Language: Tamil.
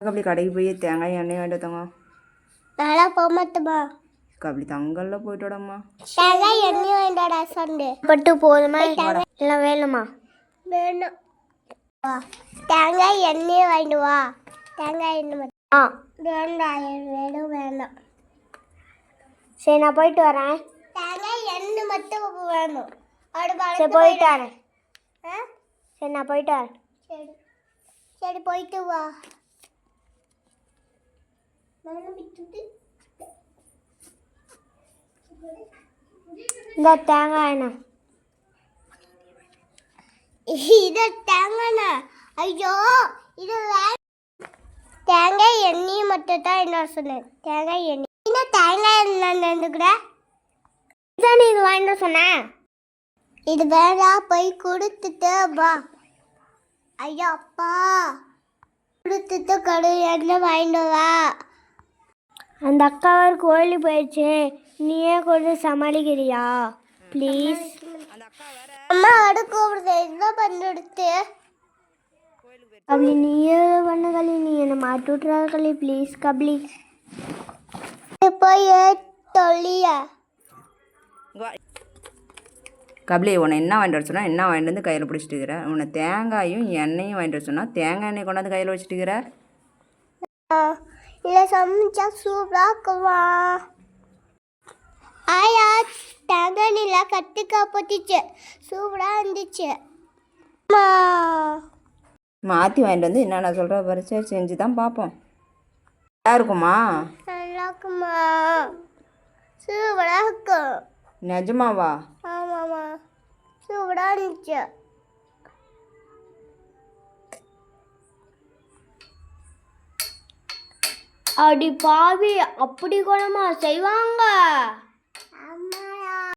அப்படி கடைக்கு போய் தேங்காய் எண்ணெய் வாங்கிட்டு வந்தாங்க. நாளா போக மாட்டோமா? அப்படி தங்கல்ல போயிட்டோடம்மா. தேங்காய் எண்ணெய் வாங்கிட்டாடா சண்டே பட்டு போதுமா இல்லை வேணுமா? வேணும். தேங்காய் எண்ணெய் வாங்கிட்டு வா. தேங்காய் எண்ணெய் மட்டும் வேண்டாம். வேணும் வேணாம். சரி நான் போயிட்டு வரேன். தேங்காய் எண்ணெய் மட்டும் வேணும். சரி போயிட்டு வரேன். சரி நான் போயிட்டு வரேன். சரி சரி போயிட்டு வா. இந்த தேங்காய் எண்ணெய் இது தேங்காய் எண்ணெய். ஐயோ இது தேங்காய் எண்ணெய் மட்டும் தான் என்ன சொன்னேன். தேங்காய் எண்ணெய் என்ன தேங்காய் எண்ணெய் நின்றுக்கிற இதான் இது வாங்கிட்டு சொன்னேன். இது வேணா போய் கொடுத்துட்டு வா. ஐயோ அப்பா கொடுத்துட்டு கடை எண்ணெய் வாங்கிட்டு வா. அந்த அக்கா ஒரு கோயிலுக்கு போயிடுச்சு. நீயே கொஞ்சம் சமாளிக்கிறியா ப்ளீஸ்? அம்மா அடு கூப்பிடுது. என்ன பண்ணிடுத்து அப்படி நீயே பண்ண களி. நீ என்னை மாட்டி விட்றா களி ப்ளீஸ் கப்ளி. போய் தொல்லியா கபலி உன்னை என்ன வாங்கிட்டு வர சொன்னால் என்ன வாங்கிட்டு வந்து கையில் பிடிச்சிட்டு இருக்கிற? உன்னை தேங்காயும் எண்ணெயும் வாங்கிட்டு வர சொன்னால் தேங்காய் எண்ணெய் கொண்டாந்து கையில் வச்சுட்டு இருக்கிற. இல்லை சமைச்சா சூப்பராக இருக்குமா? ஆயா தேங்காய் எண்ணெயில் கத்திக்காய் போட்டுச்சு. சூப்பராக இருந்துச்சு. மாற்றி வாங்கிட்டு வந்து என்னென்ன சொல்கிற பாரு. சரி செஞ்சு தான் பார்ப்போம். நல்லா இருக்குமா? நல்லா இருக்குமா? சூப்பராக இருக்கும். நிஜமாவா? ஆமாம்மா சூப்பராக இருந்துச்சு. அடி பாவி அப்படி கூடமா செய்வாங்க?